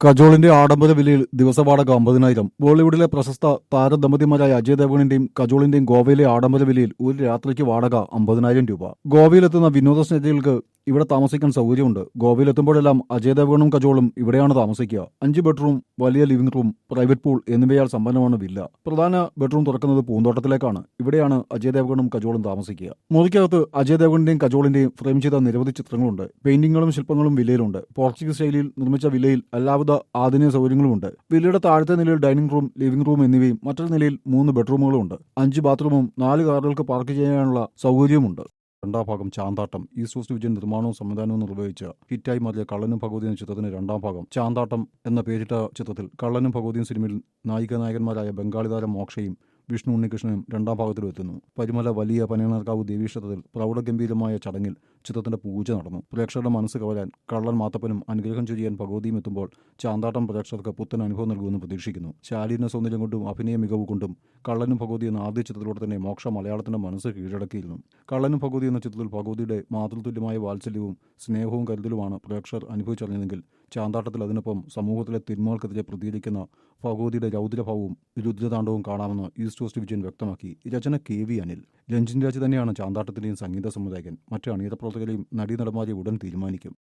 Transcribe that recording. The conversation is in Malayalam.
കജോളിന്റെ ആഡംബര വിലയിൽ ദിവസവാടക 50,000. ബോളിവുഡിലെ പ്രശസ്ത താരദമ്പതിമാരായ അജയ് ദേവ്ഗണിന്റെയും കജോളിന്റെയും ഗോവയിലെ ആഡംബര വിലയിൽ ഒരു രാത്രിക്ക് വാടക 50,000 രൂപ. ഗോവയിലെത്തുന്ന വിനോദസഞ്ചാരികൾക്ക് ഇവിടെ താമസിക്കാൻ സൗകര്യമുണ്ട്. ഗോവയിലെത്തുമ്പോഴെല്ലാം അജയ് ദേവ്ഗണും കജോളും ഇവിടെയാണ് താമസിക്കുക. 5 ബെഡ്റൂം, വലിയ ലിവിംഗ് റൂം, പ്രൈവറ്റ് പൂൾ എന്നിവയാൽ സമ്പന്നമാണ് വില്ല. പ്രധാന ബെഡ്റൂം തുറക്കുന്നത് പൂന്തോട്ടത്തിലേക്കാണ്. ഇവിടെയാണ് അജയ് ദേവ്ഗണും കജോളും താമസിക്കുക. മുറിക്കകത്ത് അജയ് ദേവ്ഗണിന്റെയും കജോളിന്റെയും ഫ്രെയിം ചെയ്ത നിരവധി ചിത്രങ്ങളുണ്ട്. പെയിന്റിങ്ങുകളും ശില്പങ്ങളും വില്ലയിലുണ്ട്. പോർച്ചുഗീസ് ശൈലിയിൽ നിർമ്മിച്ച വില്ലയിൽ എല്ലാവിധ ആധുനിക സൗകര്യങ്ങളുമുണ്ട്. വില്ലയുടെ താഴത്തെ നിലയിൽ ഡൈനിങ് റൂം, ലിവിംഗ് റൂം എന്നിവയും മറ്റൊരു നിലയിൽ 3 ബെഡ്റൂമുകളുമുണ്ട്. 5 ബാത്റൂമും 4 കാറുകൾക്ക് പാർക്ക് ചെയ്യാനുള്ള സൗകര്യവുമുണ്ട്. രണ്ടാം ഭാഗം ചാന്താട്ടം. ഈസ്റ്റ് കോസ്റ്റ് വിജയൻ നിർമ്മാണവും സംവിധാനവും നിർവഹിച്ച ഹിറ്റായി മാറിയ കള്ളനും ഭഗവതി എന്ന ചിത്രത്തിന് രണ്ടാം ഭാഗം ചാന്താട്ടം എന്ന പേരിട്ട ചിത്രത്തിൽ കള്ളനും ഭഗവതിയും സിനിമയിൽ നായികനായകന്മാരായ ബംഗാളി താരം മോക്ഷയും വിഷ്ണു ഉണ്ണികൃഷ്ണനും രണ്ടാം ഭാഗത്തിലും എത്തുന്നു. പരിമല വലിയ പനയനാർക്കാവ് ദേവീക്ഷേത്രത്തിൽ പ്രൗഢഗംഭീരമായ ചടങ്ങിൽ ചിത്രത്തിന്റെ പൂജ നടന്നു. പ്രേക്ഷകരുടെ മനസ്സ് കവരാൻ കള്ളൻ മാത്തപ്പനും അനുഗ്രഹം ചൊരിയാൻ ഭഗവതിയും എത്തുമ്പോൾ ചാന്താട്ടം പ്രേക്ഷകർക്ക് പുത്തൻ അനുഭവം നൽകുമെന്ന് പ്രതീക്ഷിക്കുന്നു. ശാലീന സൗന്ദര്യം കൊണ്ടും അഭിനയ മികവ് കൊണ്ടും കള്ളനും ഭഗവതി എന്ന ആദ്യ ചിത്രത്തിലൂടെ തന്നെ മോക്ഷ മലയാളത്തിന്റെ മനസ്സ് കീഴടക്കിയിരുന്നു. കള്ളനും ഭഗവതി എന്ന ചിത്രത്തിൽ ഭഗവതിയുടെ മാതൃതുല്യമായ വാത്സല്യവും സ്നേഹവും കരുതലുമാണ് പ്രേക്ഷകർ അനുഭവിച്ചറിഞ്ഞതെങ്കിൽ ചാന്താട്ടത്തിൽ അതിനൊപ്പം സമൂഹത്തിലെ തിന്മകൾക്കെതിരെ പ്രതികരിക്കുന്ന ഭഗവതിയുടെ രൗദ്രഭാവവും രുദ്രതാണ്ഡവും കാണാമെന്ന് ഈസ്റ്റ് കോസ്റ്റ് വിജയൻ വ്യക്തമാക്കി. രചന KV അനിൽ. രഞ്ജിൻ രാജ് തന്നെയാണ് ചാന്താട്ടത്തിന്റെയും സംഗീത സംവിധായകൻ. മറ്റ് അണിയറ പ്രവർത്തകരെയും നടീനടന്മാരെയും ഉടൻ തീരുമാനിക്കും.